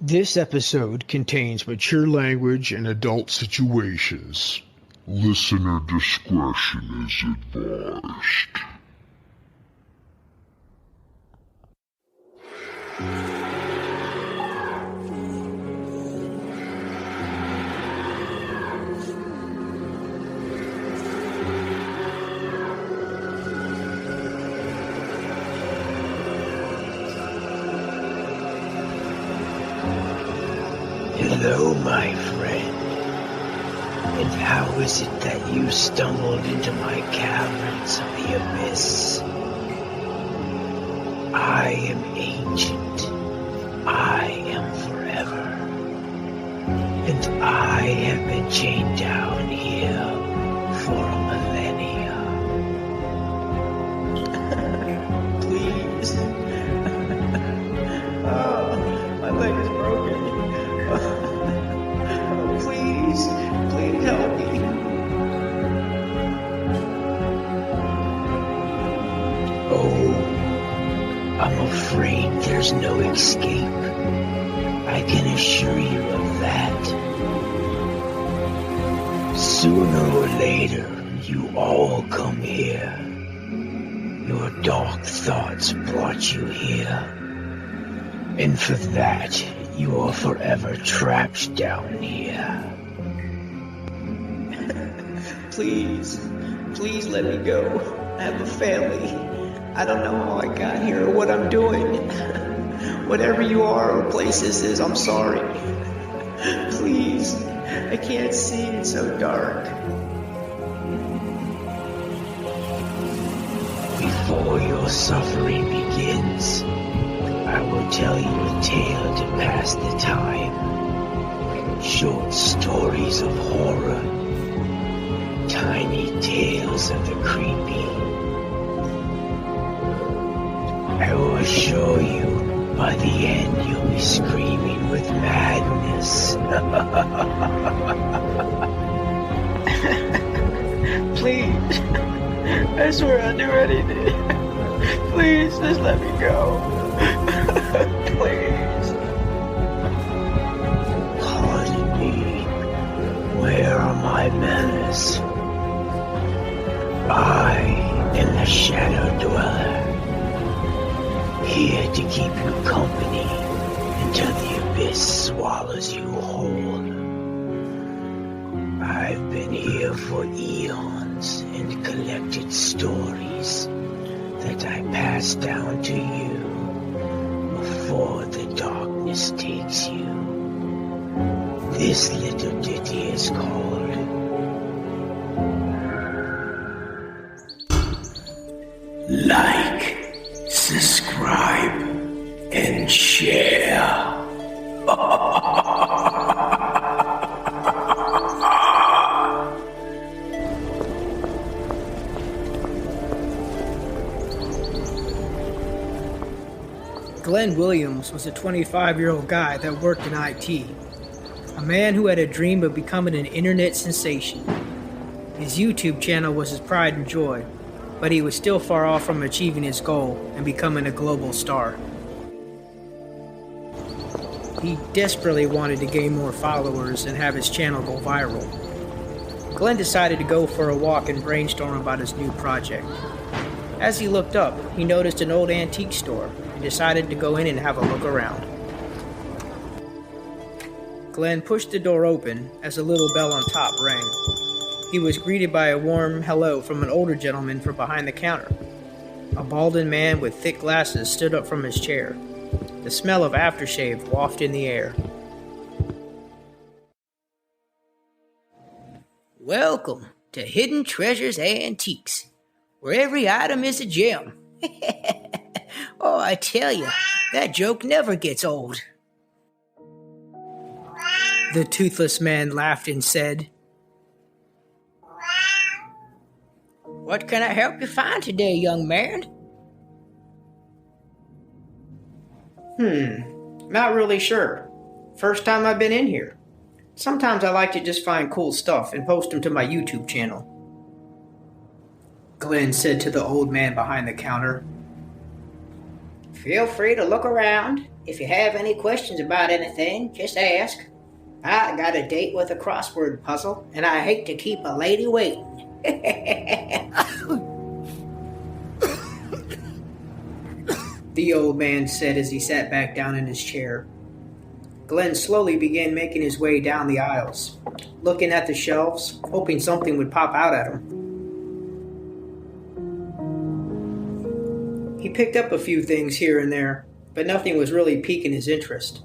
This episode contains mature language and adult situations. Listener discretion is advised. Hello, my friend. And how is it that you stumbled into my caverns of the abyss? I am ancient. I am forever. And I have been chained down here for a millennia. Please. Oh, my leg is broken. Oh, please help me. Oh, I'm afraid there's no escape. I can assure you of that. Sooner or later, you all come here. Your dark thoughts brought you here. And for that, you are forever trapped down here. Please let me go. I have a family. I don't know how I got here or what I'm doing. Whatever you are or place this is, I'm sorry. Please, I can't see, it's so dark. Before your suffering begins, I will tell you a tale to pass the time. Short stories of horror. Tiny tales of the creepy. I will assure you, by the end you'll be screaming with madness. Please, I swear I'll do anything. Please, just let me go. Please. Pardon me. Where are my manners? I am the Shadow Dweller, here to keep you company until the abyss swallows you whole. I've been here for eons and collected stories that I pass down to you before the darkness takes you. This little ditty is called Like, Subscribe, and Share. Glen Williams was a 25-year-old guy that worked in IT. A man who had a dream of becoming an internet sensation. His YouTube channel was his pride and joy, but he was still far off from achieving his goal and becoming a global star. He desperately wanted to gain more followers and have his channel go viral. Glenn decided to go for a walk and brainstorm about his new project. As he looked up, he noticed an old antique store and decided to go in and have a look around. Glenn pushed the door open as a little bell on top rang. He was greeted by a warm hello from an older gentleman from behind the counter. A balding man with thick glasses stood up from his chair. The smell of aftershave wafted in the air. Welcome to Hidden Treasures Antiques, where every item is a gem. Oh, I tell you, that joke never gets old. The toothless man laughed and said, What can I help you find today, young man? Not really sure. First time I've been in here. Sometimes I like to just find cool stuff and post them to my YouTube channel. Glenn said to the old man behind the counter. Feel free to look around. If you have any questions about anything, just ask. I got a date with a crossword puzzle, and I hate to keep a lady waiting. The old man said as he sat back down in his chair. Glen slowly began making his way down the aisles, looking at the shelves, hoping something would pop out at him. He picked up a few things here and there, but nothing was really piquing his interest.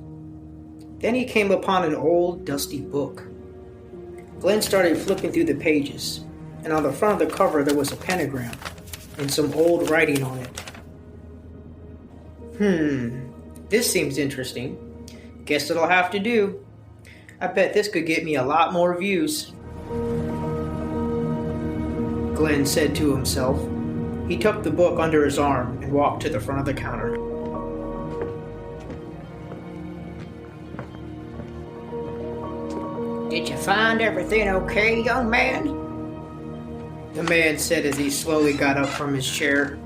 Then he came upon an old, dusty book. Glen started flipping through the pages, and on the front of the cover there was a pentagram and some old writing on it. This seems interesting. Guess it'll have to do. I bet this could get me a lot more views. Glen said to himself. He tucked the book under his arm and walked to the front of the counter. Did you find everything okay, young man? The man said as he slowly got up from his chair.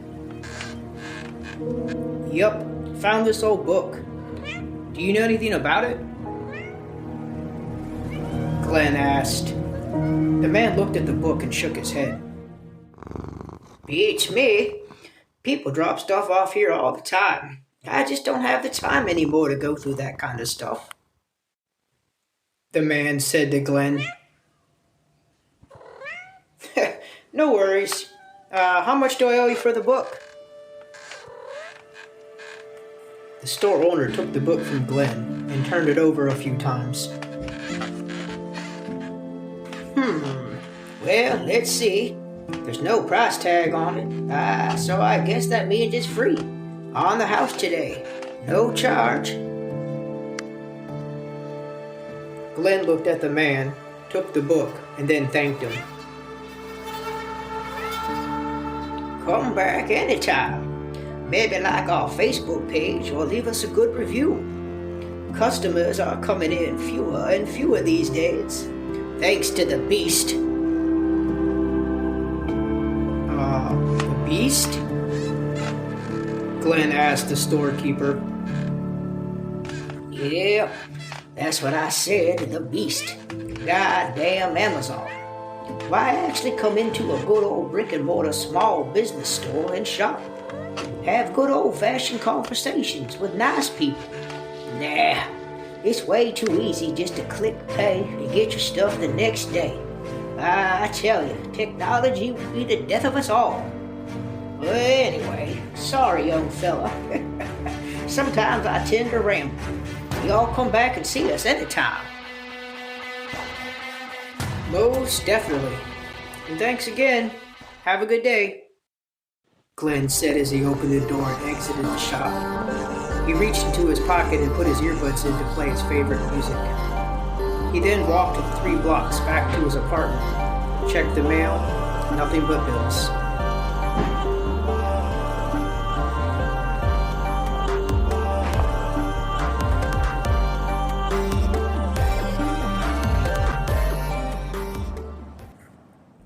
Yup, found this old book. Do you know anything about it? Glen asked. The man looked at the book and shook his head. Beats me. People drop stuff off here all the time. I just don't have the time anymore to go through that kind of stuff. The man said to Glen. No worries. How much do I owe you for the book? The store owner took the book from Glen and turned it over a few times. Well, let's see. There's no price tag on it, so I guess that means it's free. On the house today. No charge. Glen looked at the man, took the book, and then thanked him. Come back anytime. Maybe like our Facebook page or leave us a good review. Customers are coming in fewer and fewer these days, thanks to the beast. The beast? Glen asked the storekeeper. Yep, that's what I said, the beast. Goddamn Amazon. Why actually come into a good old brick-and-mortar small business store and shop? Have good old-fashioned conversations with nice people. Nah, it's way too easy just to click pay and get your stuff the next day. I tell you, technology will be the death of us all. Well, anyway, sorry, young fella. Sometimes I tend to ramble. Y'all come back and see us anytime. Most definitely. And thanks again. Have a good day. Glen said as he opened the door and exited the shop. He reached into his pocket and put his earbuds in to play his favorite music. He then walked 3 blocks back to his apartment, checked the mail, nothing but bills.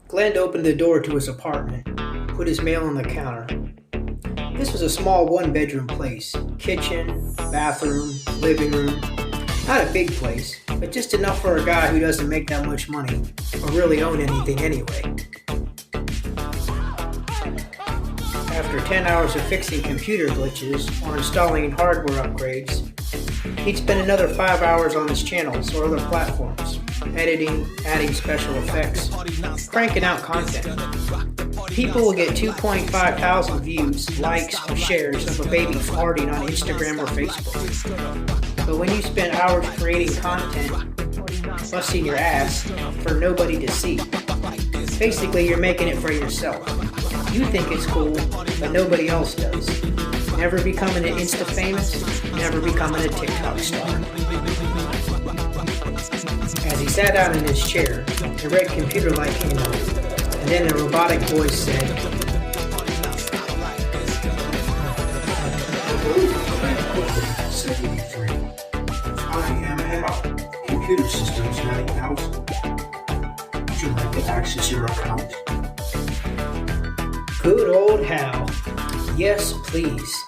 Glen opened the door to his apartment, put his mail on the counter. This was a small 1-bedroom place. Kitchen, bathroom, living room. Not a big place, but just enough for a guy who doesn't make that much money, or really own anything anyway. After 10 hours of fixing computer glitches or installing hardware upgrades, he'd spend another 5 hours on his channels or other platforms, editing, adding special effects, cranking out content. People will get 2,500 views, likes, or shares of a baby farting on Instagram or Facebook. But when you spend hours creating content, busting your ass for nobody to see, basically you're making it for yourself. You think it's cool, but nobody else does. Never becoming an Insta famous, never becoming a TikTok star. As he sat down in his chair, a red computer light came on, and then a robotic voice said, I am Hal, Computer Systems 9000. Would you like to access your account? Good old Hal. Yes, please.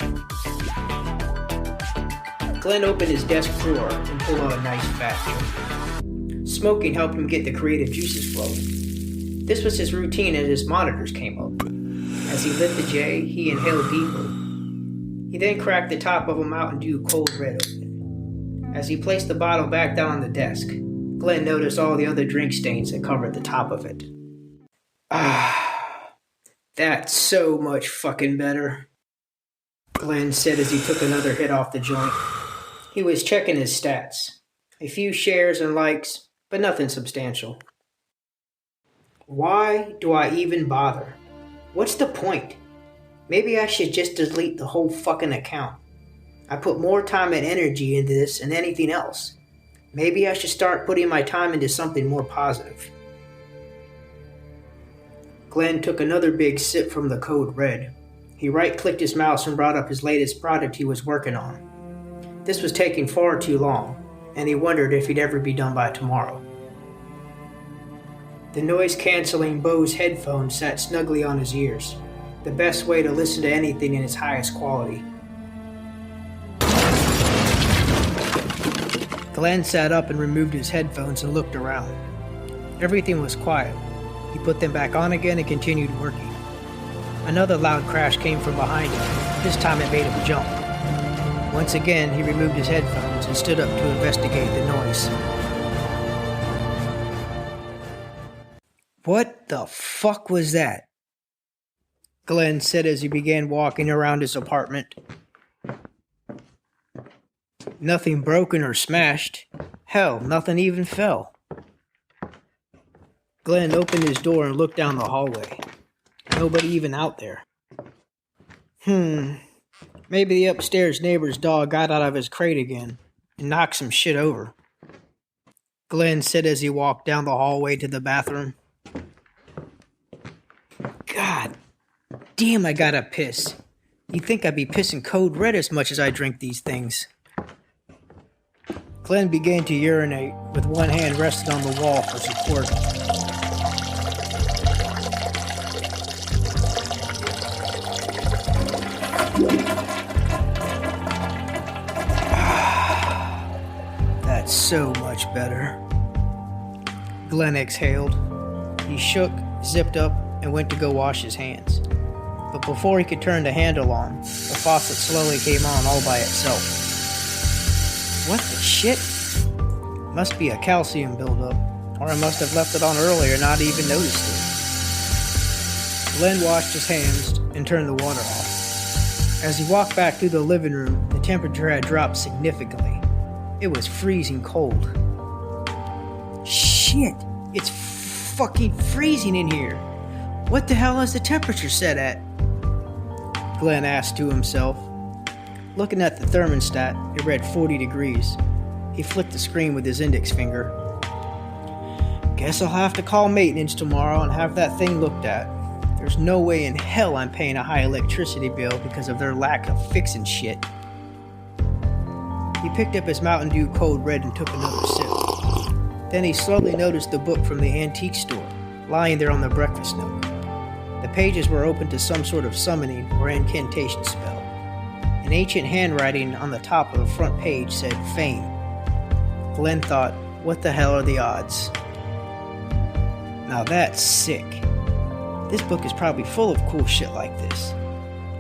Glen opened his desk drawer and pulled out a nice fat joint. Smoking helped him get the creative juices flowing. This was his routine as his monitors came up. As he lit the J, he inhaled deeply. He then cracked the top of a Mountain Dew Cold Red open. As he placed the bottle back down on the desk, Glen noticed all the other drink stains that covered the top of it. That's so much fucking better, Glen said as he took another hit off the joint. He was checking his stats. A few shares and likes, but nothing substantial. Why do I even bother? What's the point? Maybe I should just delete the whole fucking account. I put more time and energy into this than anything else. Maybe I should start putting my time into something more positive. Glen took another big sip from the Code Red. He right-clicked his mouse and brought up his latest project he was working on. This was taking far too long, and he wondered if he'd ever be done by tomorrow. The noise-canceling Bose headphones sat snugly on his ears, the best way to listen to anything in its highest quality. Glen sat up and removed his headphones and looked around. Everything was quiet. He put them back on again and continued working. Another loud crash came from behind him. This time it made him jump. Once again, he removed his headphones and stood up to investigate the noise. What the fuck was that? Glen said as he began walking around his apartment. Nothing broken or smashed. Hell, nothing even fell. Glen opened his door and looked down the hallway. Nobody even out there. Maybe the upstairs neighbor's dog got out of his crate again and knocked some shit over. Glen said as he walked down the hallway to the bathroom. God damn, I gotta piss. You'd think I'd be pissing Code Red as much as I drink these things. Glen began to urinate, with one hand rested on the wall for support. That's so much better. Glen exhaled. He shook, zipped up, and went to go wash his hands. But before he could turn the handle on, the faucet slowly came on all by itself. What the shit? Must be a calcium buildup, or I must have left it on earlier and not even noticed it. Glen washed his hands and turned the water off. As he walked back through the living room, the temperature had dropped significantly. It was freezing cold. Shit! It's fucking freezing in here! What the hell is the temperature set at? Glen asked to himself. Looking at the thermostat, it read 40 degrees. He flicked the screen with his index finger. Guess I'll have to call maintenance tomorrow and have that thing looked at. There's no way in hell I'm paying a high electricity bill because of their lack of fixing shit. He picked up his Mountain Dew Code Red and took another sip. Then he slowly noticed the book from the antique store, lying there on the breakfast nook. The pages were open to some sort of summoning or incantation spell. An ancient handwriting on the top of the front page said, Fame. Glen thought, what the hell are the odds? Now that's sick. This book is probably full of cool shit like this.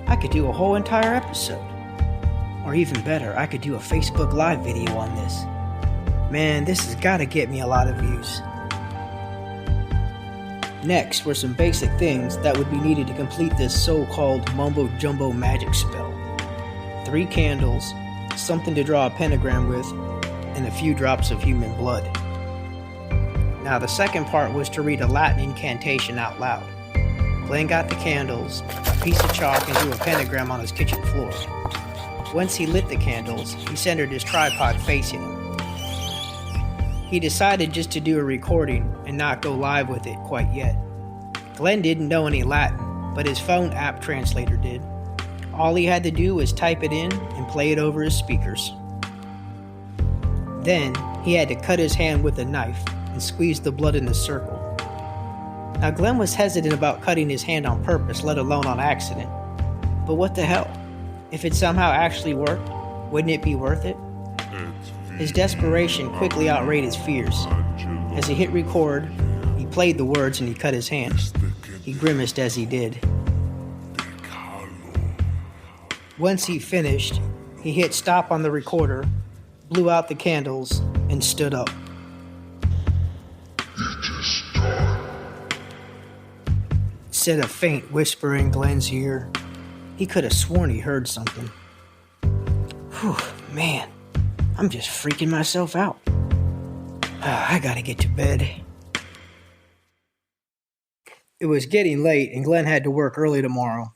I could do a whole entire episode. Or even better, I could do a Facebook Live video on this. Man, this has gotta get me a lot of views. Next were some basic things that would be needed to complete this so-called mumbo-jumbo magic spell. 3 candles, something to draw a pentagram with, and a few drops of human blood. Now the second part was to read a Latin incantation out loud. Glen got the candles, a piece of chalk, and drew a pentagram on his kitchen floor. Once he lit the candles, he centered his tripod facing him. He decided just to do a recording and not go live with it quite yet. Glen didn't know any Latin, but his phone app translator did. All he had to do was type it in and play it over his speakers. Then, he had to cut his hand with a knife and squeeze the blood in the circle. Now Glen was hesitant about cutting his hand on purpose, let alone on accident. But what the hell? If it somehow actually worked, wouldn't it be worth it? His desperation quickly outweighed his fears. As he hit record, he played the words and he cut his hand. He grimaced as he did. Once he finished, he hit stop on the recorder, blew out the candles, and stood up. Said a faint whisper in Glen's ear. He could have sworn he heard something. Whew, man, I'm just freaking myself out. I gotta get to bed. It was getting late and Glen had to work early tomorrow.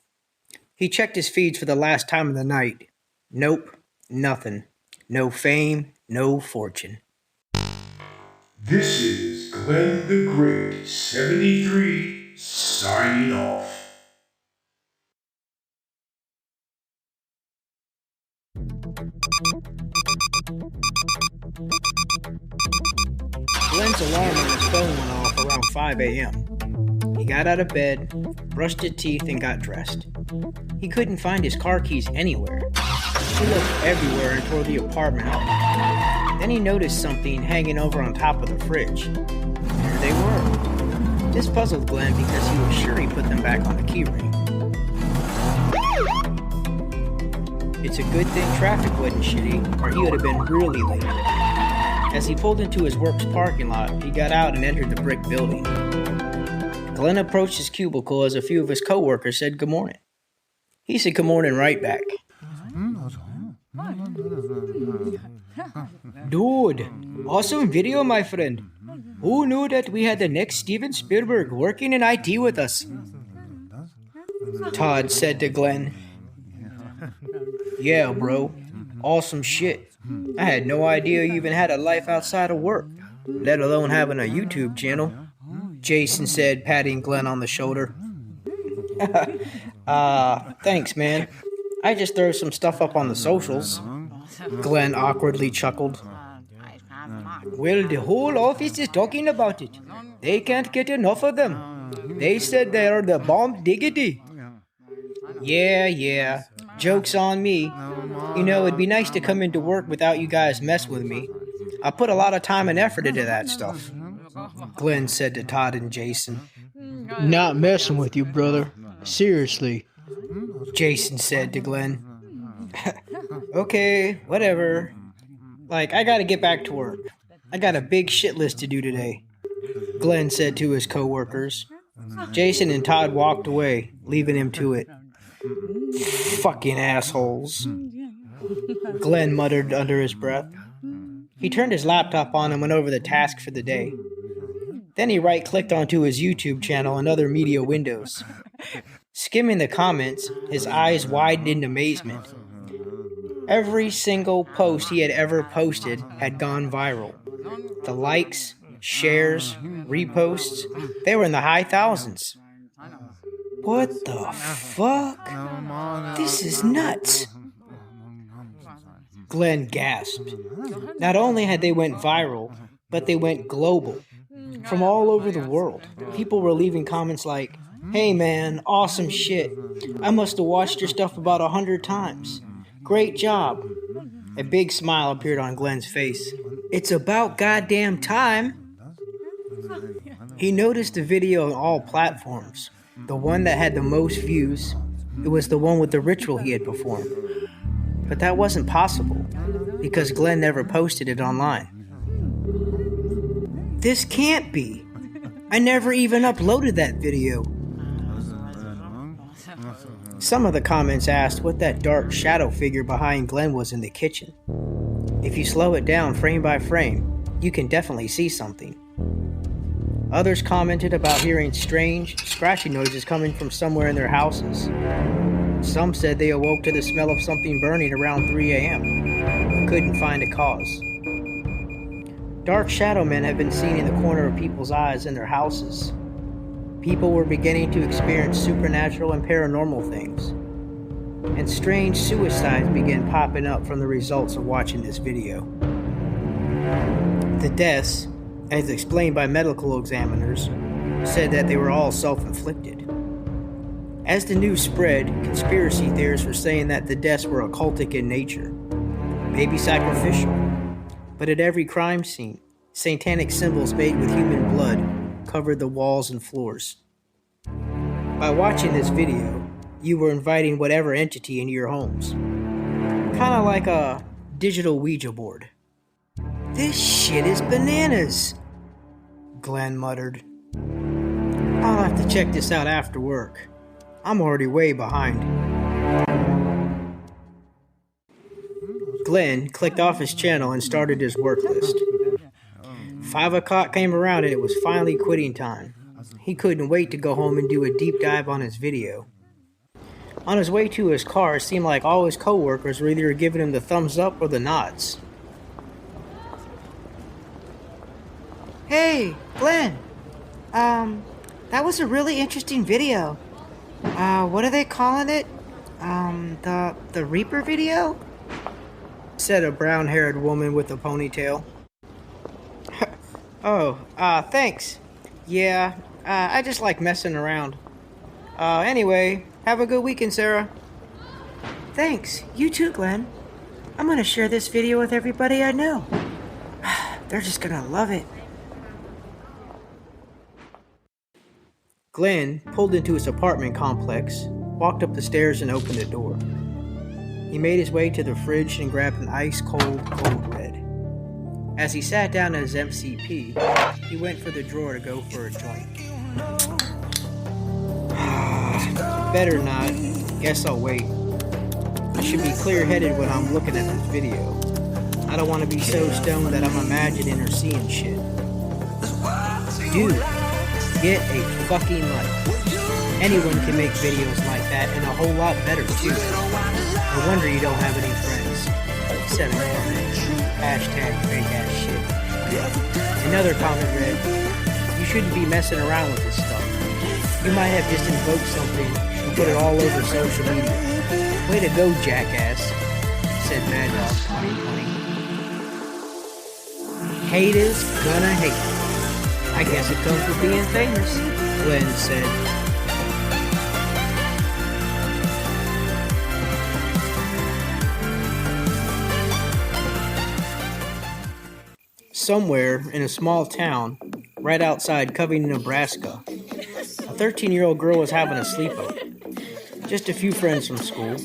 He checked his feeds for the last time of the night. Nope, nothing. No fame, no fortune. This is Glen the Great 73 signing off. Glen's alarm on his phone went off around 5 a.m. He got out of bed, brushed his teeth, and got dressed. He couldn't find his car keys anywhere. He looked everywhere and toward the apartment. Then he noticed something hanging over on top of the fridge. There they were. This puzzled Glen because he was sure he put them back on the keyring. It's a good thing traffic wasn't shitty, or he would have been really late. As he pulled into his work's parking lot, he got out and entered the brick building. Glen approached his cubicle as a few of his co-workers said good morning. He said good morning right back. Dude, awesome video, my friend. Who knew that we had the next Steven Spielberg working in IT with us? Todd said to Glen. Yeah, bro. Awesome shit. I had no idea you even had a life outside of work, let alone having a YouTube channel. Jason said, patting Glen on the shoulder. Thanks, man. I just throw some stuff up on the socials. Glen awkwardly chuckled. Well, the whole office is talking about it. They can't get enough of them. They said they are the bomb diggity. Yeah. Joke's on me. You know, it'd be nice to come into work without you guys mess with me. I put a lot of time and effort into that stuff. Glen said to Todd and Jason. Not messing with you, brother. Seriously. Jason said to Glen. Okay, whatever. I gotta get back to work. I got a big shit list to do today, Glen said to his co-workers. Jason and Todd walked away, leaving him to it. Fucking assholes. Glen muttered under his breath. He turned his laptop on and went over the task for the day. Then he right-clicked onto his YouTube channel and other media windows. Skimming the comments, his eyes widened in amazement. Every single post he had ever posted had gone viral. The likes, shares, reposts, they were in the high thousands. What the fuck? This is nuts. Glen gasped. Not only had they went viral, but they went global. From all over the world, people were leaving comments like, "Hey man, awesome shit. I must have watched your stuff about 100 times. Great job." A big smile appeared on Glen's face. It's about goddamn time. He noticed the video on all platforms. The one that had the most views, it was the one with the ritual he had performed. But that wasn't possible, because Glen never posted it online. This can't be. I never even uploaded that video. Some of the comments asked what that dark shadow figure behind Glen was in the kitchen. If you slow it down frame by frame, you can definitely see something. Others commented about hearing strange, scratching noises coming from somewhere in their houses. Some said they awoke to the smell of something burning around 3 a.m., but couldn't find a cause. Dark shadow men have been seen in the corner of people's eyes in their houses. People were beginning to experience supernatural and paranormal things. And strange suicides began popping up from the results of watching this video. The deaths, as explained by medical examiners, said that they were all self-inflicted. As the news spread, conspiracy theorists were saying that the deaths were occultic in nature, maybe sacrificial. But at every crime scene, satanic symbols made with human blood covered the walls and floors. By watching this video, you were inviting whatever entity into your homes. Kinda like a digital Ouija board. "This shit is bananas," Glen muttered. "I'll have to check this out after work. I'm already way behind." Glen clicked off his channel and started his work list. 5 o'clock came around and it was finally quitting time. He couldn't wait to go home and do a deep dive on his video. On his way to his car, it seemed like all his co-workers were either giving him the thumbs up or the nods. "Hey, Glen. That was a really interesting video. What are they calling it? The Reaper video?" said a brown-haired woman with a ponytail. "Oh, thanks. Yeah, I just like messing around. Anyway, have a good weekend, Sarah." "Thanks. You too, Glen. I'm gonna share this video with everybody I know. They're just gonna love it." Glen pulled into his apartment complex, walked up the stairs and opened the door. He made his way to the fridge and grabbed an ice-cold Cold Red. As he sat down at his MCP, he went for the drawer to go for a joint. Better not. Guess I'll wait. I should be clear-headed when I'm looking at this video. I don't want to be so stoned that I'm imagining or seeing shit. Dude, get a fucking life. Anyone can make videos like that and a whole lot better too. No wonder you don't have any friends. 7 comments. Hashtag fake ass shit. Another comment read, "You shouldn't be messing around with this stuff. You might have just invoked something and put it all over social media. Way to go, jackass," said Mad Dog 2020. "Haters gonna hate. I guess it comes with being famous," Glen said. Somewhere in a small town, right outside Covington, Nebraska, a 13-year-old girl was having a sleepover. Just a few friends from school.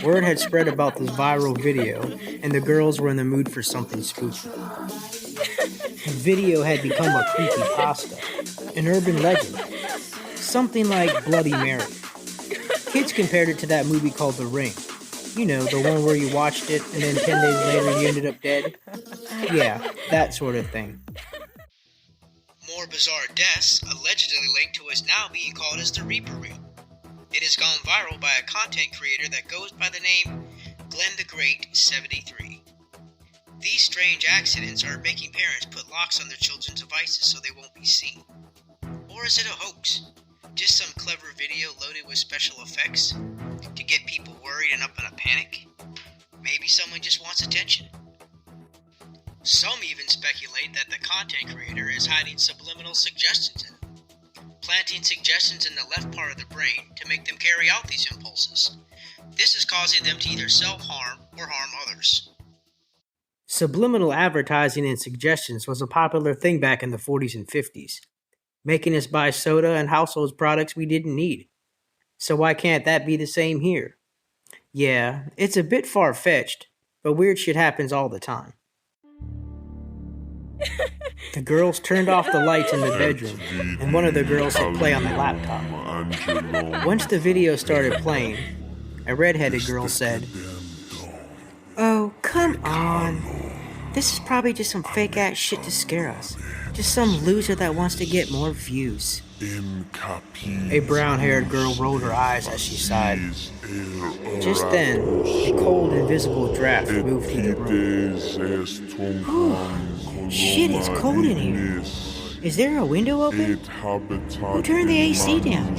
Word had spread about this viral video, and the girls were in the mood for something spooky. The video had become a creepypasta, an urban legend, something like Bloody Mary. Kids compared it to that movie called The Ring. You know, the one where you watched it and then 10 days later you ended up dead. Yeah, that sort of thing. More bizarre deaths allegedly linked to what's now being called as the Reaper Reel. It has gone viral by a content creator that goes by the name Glen the Great 73. These strange accidents are making parents put locks on their children's devices so they won't be seen. Or is it a hoax? Just some clever video loaded with special effects to get people worried and up in a panic? Maybe someone just wants attention. Some even speculate that the content creator is hiding subliminal suggestions in them, planting suggestions in the left part of the brain to make them carry out these impulses. This is causing them to either self-harm or harm others. Subliminal advertising and suggestions was a popular thing back in the 40s and 50s, making us buy soda and household products we didn't need. So why can't that be the same here? Yeah, it's a bit far-fetched, but weird shit happens all the time. The girls turned off the lights in the bedroom, and one of the girls hit play on the laptop. Once the video started playing, a redheaded girl said, "Oh, come on. This is probably just some fake-ass shit to scare us. Just some loser that wants to get more views." A brown-haired girl rolled her eyes as she sighed. Just then, a cold, invisible draft moved through the room. Ooh, shit, it's cold in here. Is there a window open? Who turned the AC down?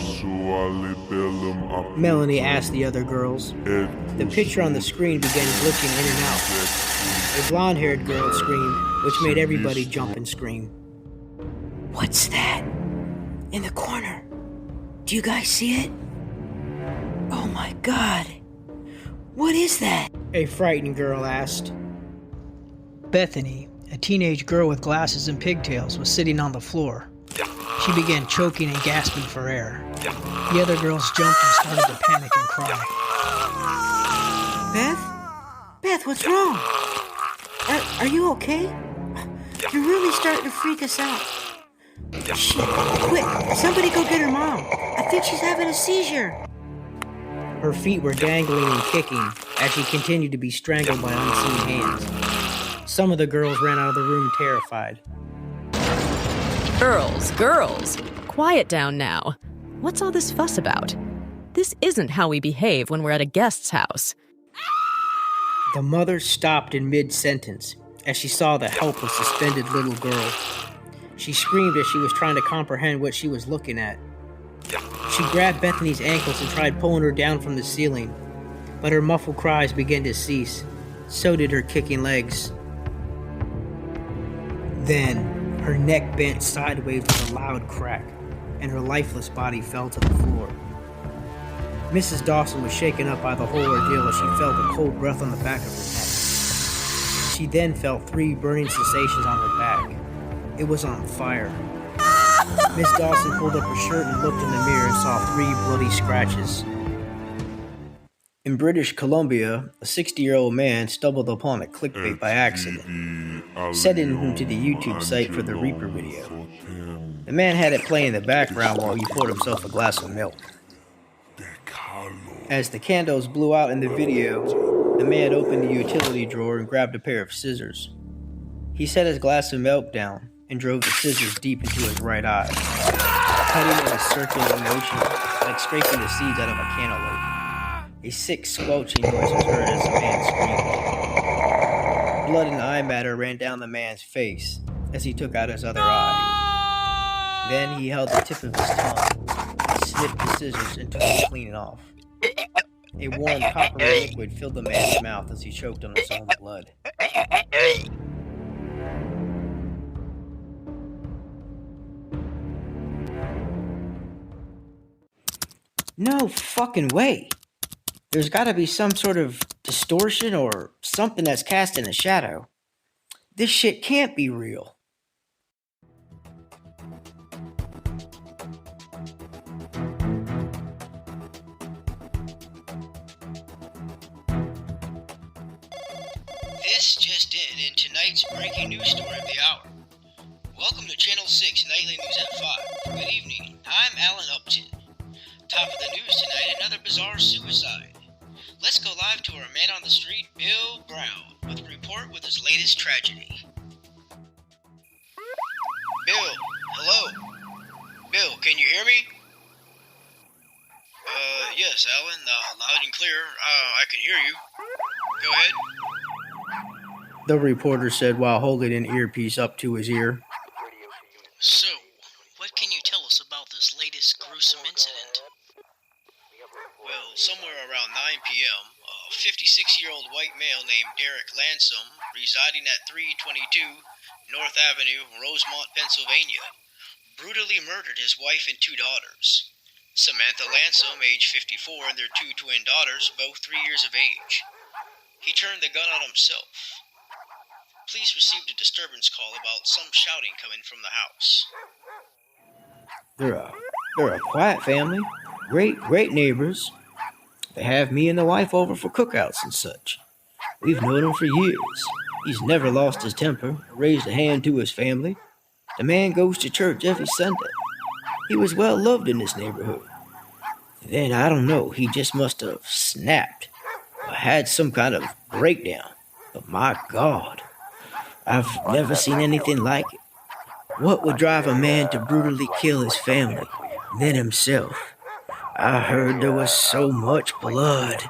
Melanie asked the other girls. The picture on the screen began glitching in and out. A blonde-haired girl screamed, which made everybody jump and scream. "What's that? In the corner. Do you guys see it? Oh my god. What is that?" a frightened girl asked. Bethany, a teenage girl with glasses and pigtails, was sitting on the floor. She began choking and gasping for air. The other girls jumped and started to panic and cry. Beth, what's wrong? Are you okay? You're really starting to freak us out. Shit, quick, somebody go get her mom. I think she's having a seizure. Her feet were dangling and kicking as she continued to be strangled by unseen hands. Some of the girls ran out of the room terrified. Girls, quiet down now. What's all this fuss about? This isn't how we behave when we're at a guest's house. The mother stopped in mid-sentence as she saw the helpless, suspended little girl. She screamed as she was trying to comprehend what she was looking at. She grabbed Bethany's ankles and tried pulling her down from the ceiling, but her muffled cries began to cease. So did her kicking legs. Then, her neck bent sideways with a loud crack, and her lifeless body fell to the floor. Mrs. Dawson was shaken up by the whole ordeal as she felt a cold breath on the back of her neck. She then felt 3 burning sensations on her back. It was on fire. Miss Dawson pulled up her shirt and looked in the mirror and saw 3 bloody scratches. In British Columbia, a 60-year-old man stumbled upon a clickbait by accident, sending him to the YouTube site for the Reaper video. The man had it playing in the background while he poured himself a glass of milk. As the candles blew out in the video, the man opened the utility drawer and grabbed a pair of scissors. He set his glass of milk down and drove the scissors deep into his right eye, cutting in a circular motion like scraping the seeds out of a cantaloupe. A sick squelching noise was heard as the man screamed. Blood and eye matter ran down the man's face as he took out his other eye. Then he held the tip of his tongue, snipped the scissors, and took it clean off. A warm coppery liquid filled the man's mouth as he choked on his own blood. No fucking way. There's gotta be some sort of distortion or something that's casting a shadow. This shit can't be real. This just in tonight's breaking news story of the hour. Welcome to Channel 6 Nightly News at 5. Good evening. I'm Alan Upton. Top of the news tonight, another bizarre suicide. Let's go live to our man on the street, Bill Brown, with a report with his latest tragedy. Bill, hello? Bill, can you hear me? Yes, Alan, loud and clear. I can hear you. Go ahead. The reporter said while holding an earpiece up to his ear. So, what can you tell us about this latest gruesome incident? Well, somewhere around 9 p.m., a 56-year-old white male named Derek Lansom, residing at 322 North Avenue, Rosemont, Pennsylvania, brutally murdered his wife and 2 daughters. Samantha Lansom, age 54, and their 2 twin daughters, both 3 years of age. He turned the gun on himself. Police received a disturbance call about some shouting coming from the house. They're a quiet family. Great neighbors. They have me and the wife over for cookouts and such. We've known him for years. He's never lost his temper, raised a hand to his family. The man goes to church every Sunday. He was well loved in this neighborhood. Then, I don't know, he just must have snapped or had some kind of breakdown. But my God, I've never seen anything like it. What would drive a man to brutally kill his family, then himself? I heard there was so much blood. Thank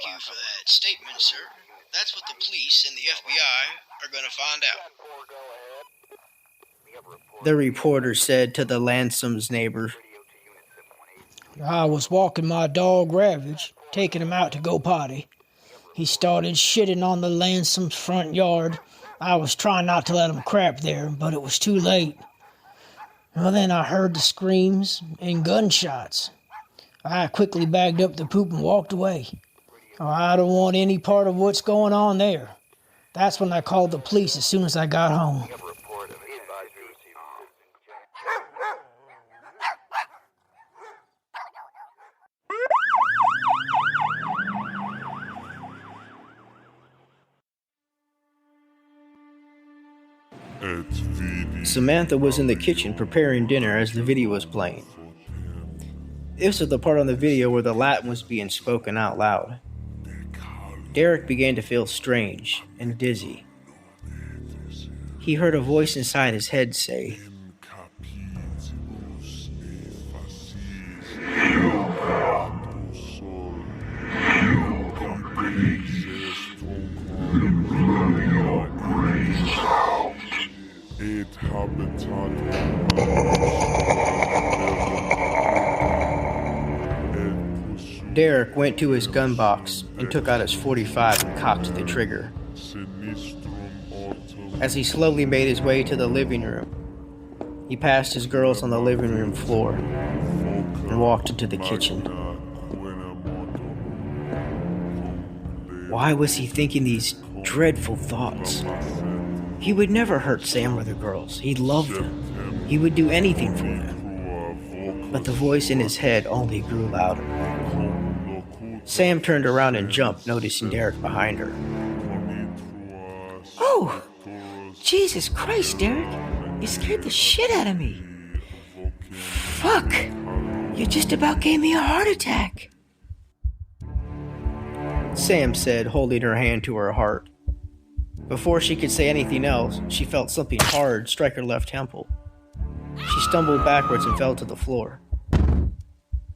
you for that statement, sir. That's what the police and the FBI are going to find out. The reporter said to the Lansom's neighbor. I was walking my dog Ravage, taking him out to go potty. He started shitting on the Lansom's front yard. I was trying not to let him crap there, but it was too late. Well, then I heard the screams and gunshots. I quickly bagged up the poop and walked away. I don't want any part of what's going on there. That's when I called the police as soon as I got home. Samantha was in the kitchen preparing dinner as the video was playing. This was the part on the video where the Latin was being spoken out loud. Derek began to feel strange and dizzy. He heard a voice inside his head say, Derek went to his gun box and took out his .45 and cocked the trigger. As he slowly made his way to the living room, he passed his girls on the living room floor and walked into the kitchen. Why was he thinking these dreadful thoughts? He would never hurt Sam or the girls. He loved them. He would do anything for them. But the voice in his head only grew louder. Sam turned around and jumped, noticing Derek behind her. Oh! Jesus Christ, Derek! You scared the shit out of me! Fuck! You just about gave me a heart attack! Sam said, holding her hand to her heart. Before she could say anything else, she felt something hard strike her left temple. She stumbled backwards and fell to the floor.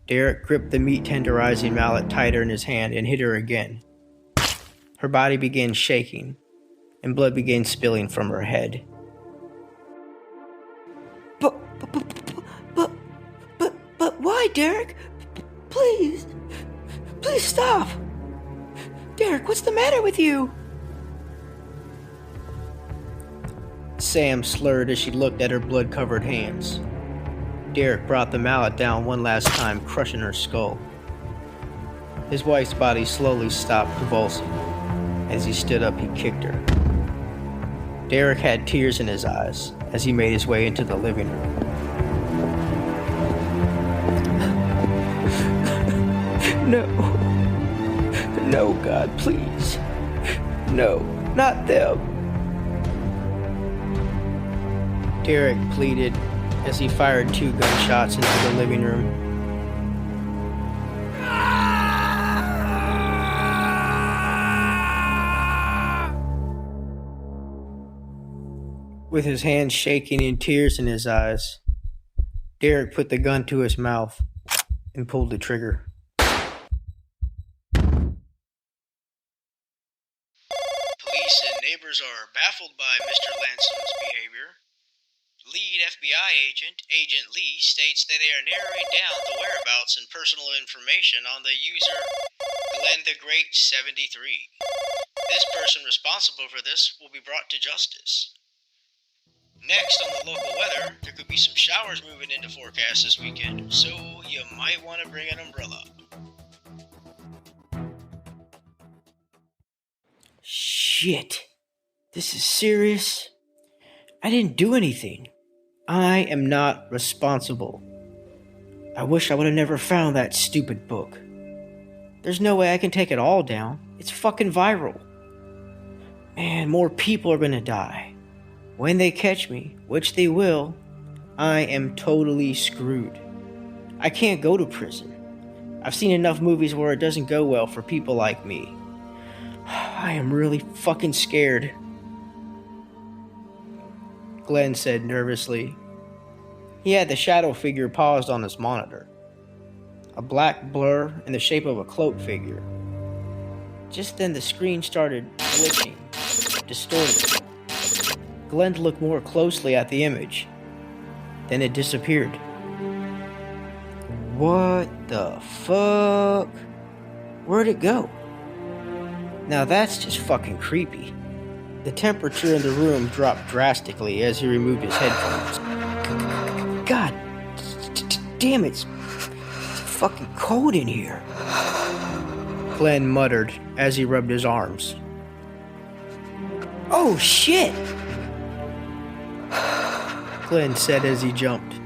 Derek gripped the meat tenderizing mallet tighter in his hand and hit her again. Her body began shaking, and blood began spilling from her head. But why, Derek? Please stop! Derek, what's the matter with you? Sam slurred as she looked at her blood-covered hands. Derek brought the mallet down one last time, crushing her skull. His wife's body slowly stopped convulsing. As he stood up, he kicked her. Derek had tears in his eyes as he made his way into the living room. No, God, please. No, not them. Derek pleaded as he fired 2 gunshots into the living room. With his hands shaking and tears in his eyes, Derek put the gun to his mouth and pulled the trigger. Police and neighbors are baffled by Mr. Lansom's behavior. Lead FBI agent, Agent Lee, states that they are narrowing down the whereabouts and personal information on the user Glen the Great 73. This person responsible for this will be brought to justice. Next on the local weather, there could be some showers moving into forecast this weekend, so you might want to bring an umbrella. Shit. This is serious? I didn't do anything. I am not responsible. I wish I would have never found that stupid book. There's no way I can take it all down. It's fucking viral. Man, more people are gonna die. When they catch me, which they will, I am totally screwed. I can't go to prison. I've seen enough movies where it doesn't go well for people like me. I am really fucking scared. Glen said nervously. He had the shadow figure paused on his monitor. A black blur in the shape of a cloak figure. Just then the screen started glitching, distorting. Glen looked more closely at the image. Then it disappeared. What the fuck? Where'd it go? Now that's just fucking creepy. The temperature in the room dropped drastically as he removed his headphones. God damn it, it's fucking cold in here. Glen muttered as he rubbed his arms. Oh, shit! Glen said as he jumped.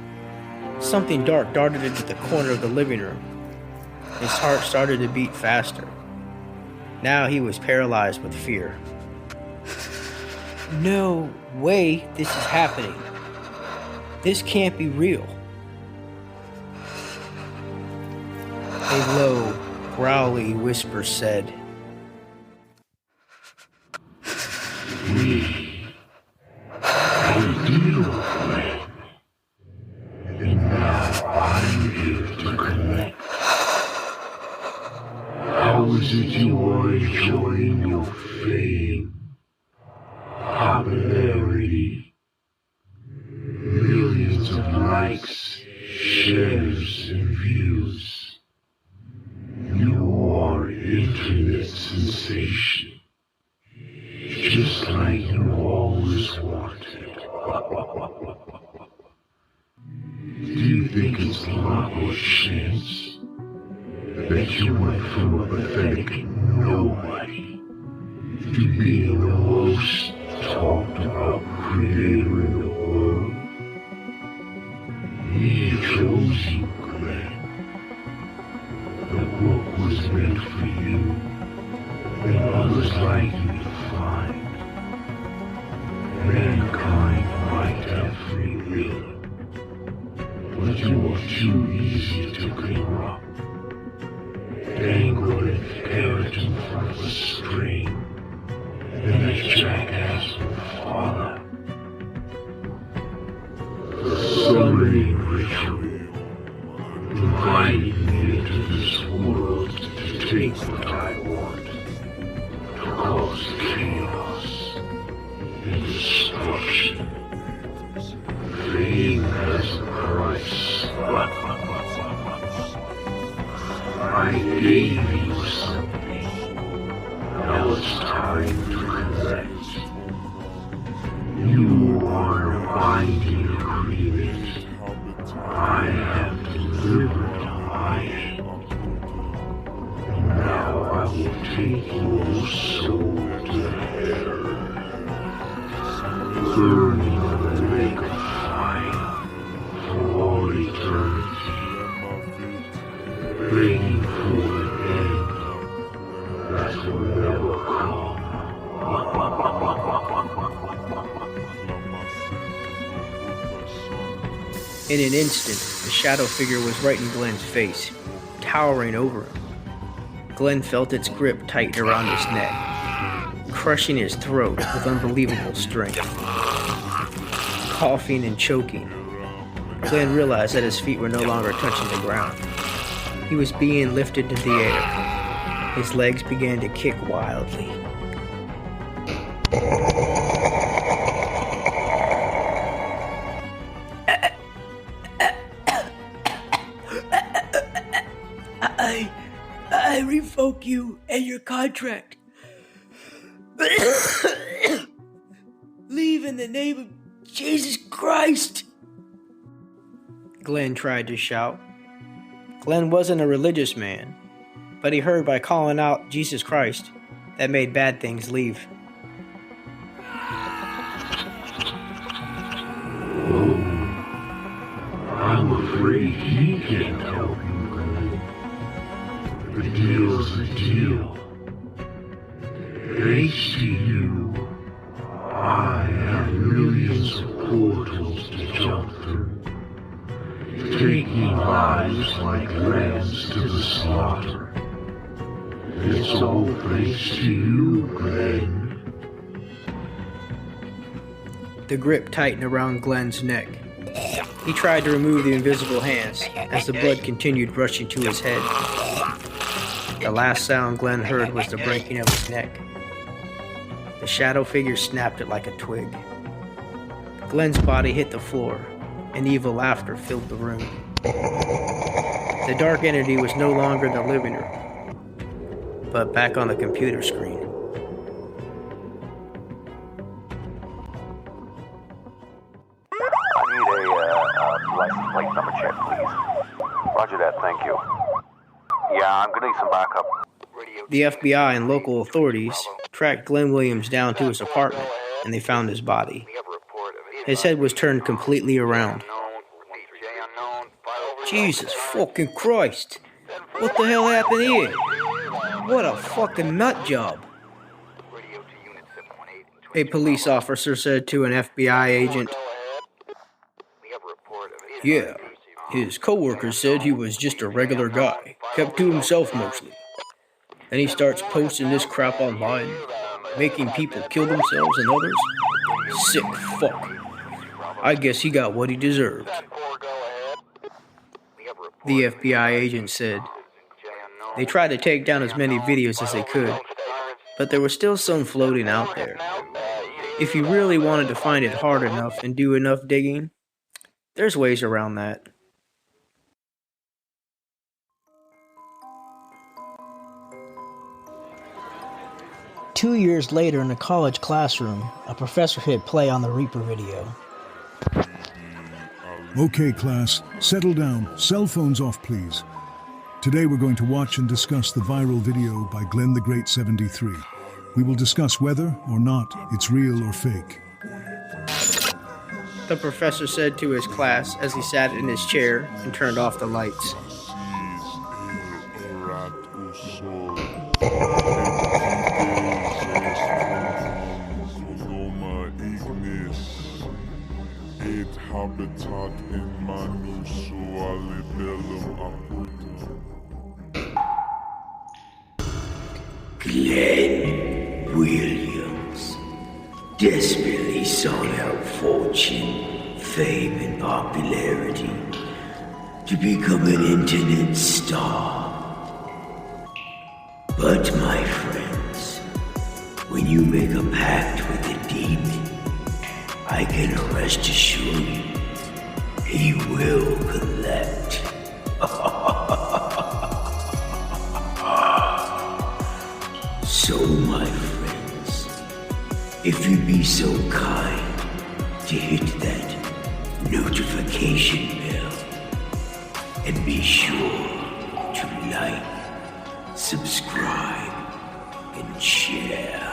Something dark darted into the corner of the living room. His heart started to beat faster. Now he was paralyzed with fear. No way this is happening. This can't be real. A low, growly whisper said, We ideal plan. And now I'm here to connect. How is it you are enjoying your fame, popularity, millions of likes, shares, and views? You are internet sensation, just like you always wanted. Do you think it's luck or chance that you went from a pathetic nobody to being the most talked about creator in the world? He chose you, Glen. The book was meant for you, and others like you to find. Mankind might have free will, but you are too easy to corrupt. Dangle a carrot in front of a string, and that jackass will follow. The summoning ritual, inviting me into this world to take what I want, to cause chaos and destruction. Fame has a price. I gave you something. Now it's time to connect. You are a binding agreement. I have delivered my end. Now I will take your soul to hell, burning in the lake of fire for all eternity, begging for an end that will never come. In an instant, the shadow figure was right in Glen's face, towering over him. Glen felt its grip tighten around his neck, crushing his throat with unbelievable strength. Coughing and choking, Glen realized that his feet were no longer touching the ground. He was being lifted into the air. His legs began to kick wildly. I revoke you and your contract. Leave in the name of Jesus Christ. Glen tried to shout. Glen wasn't a religious man, but he heard by calling out Jesus Christ that made bad things leave. Oh, I'm afraid he can't help you, Glen. The deal's a deal. Thanks to you, I have millions of portals to jump through, taking lives like lambs to the slaughter. It's all thanks to you, Glen. The grip tightened around Glen's neck. He tried to remove the invisible hands as the blood continued rushing to his head. The last sound Glen heard was the breaking of his neck. The shadow figure snapped it like a twig. Glen's body hit the floor, and evil laughter filled the room. The dark entity was no longer in the living room, but back on the computer screen. I need a license plate number check, please. Roger that, thank you. Yeah, I'm gonna need some backup. The FBI and local authorities tracked Glen Williams down to his apartment, and they found his body. His head was turned completely around. Jesus fucking Christ! What the hell happened here? What a fucking nut job! A police officer said to an FBI agent. Yeah, his co-workers said he was just a regular guy, kept to himself mostly. And he starts posting this crap online, making people kill themselves and others. Sick fuck. I guess he got what he deserved. The FBI agent said. They tried to take down as many videos as they could, but there were still some floating out there. If you really wanted to find it hard enough and do enough digging, there's ways around that. Two years later in a college classroom, a professor hit play on the Reaper video. Okay, class, settle down. Cell phones off, please. Today we're going to watch and discuss the viral video by Glen the Great 73. We will discuss whether or not it's real or fake. The professor said to his class as he sat in his chair and turned off the lights. Glen Williams desperately sought out fortune, fame, and popularity to become an internet star. But my friends, when you make a pact with a demon, I can rest assure you, he will collect. So, my friends, if you'd be so kind to hit that notification bell, and be sure to like, subscribe, and share.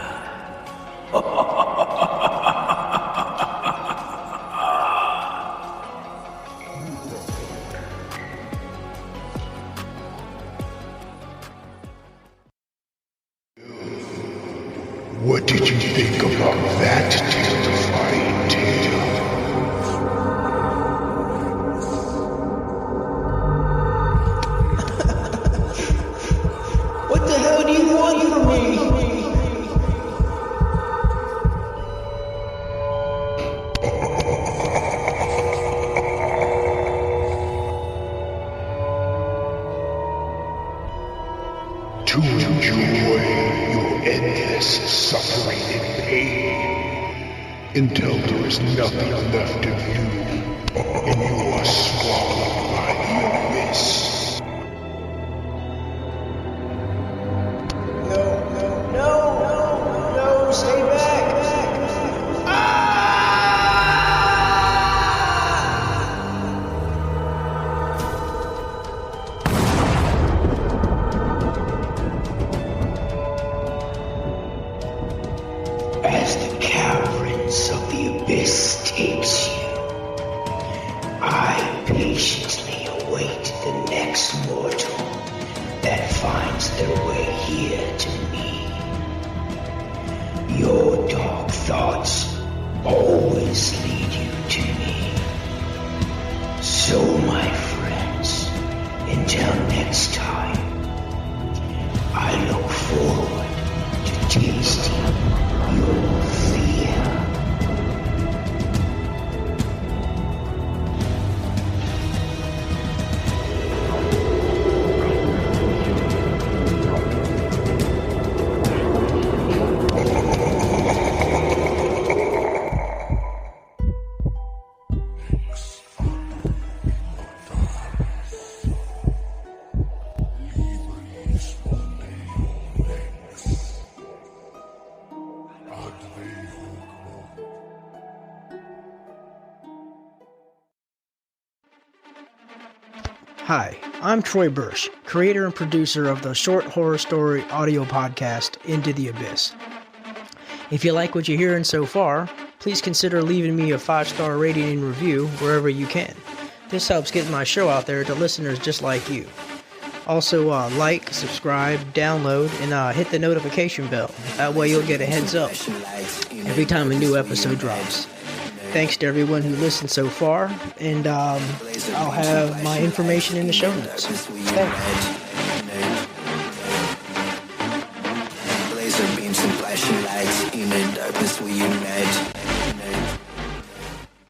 What did you think about that terrifying tale? What the hell do you want from me? 'Your endless suffering and pain, until there is nothing left of you, and you are swallowed by the abyss. No, stay back! As the caverns of the abyss takes you, I patiently await the next mortal that finds their way here to me. Your dark thoughts always lead you to me. So, my friends, until next time, I look forward to tasting your fear. Hi, I'm Troy Bursch, creator and producer of the short horror story audio podcast Into the Abyss. If you like what you're hearing so far, please consider leaving me a 5-star rating and review wherever you can. This helps get my show out there to listeners just like you. Also, like, subscribe, download, and hit the notification bell. That way you'll get a heads up every time a new episode drops. Thanks to everyone who listened so far, and I'll have my information in the show notes. Thanks. Laser beams and flashing lights in the darkness we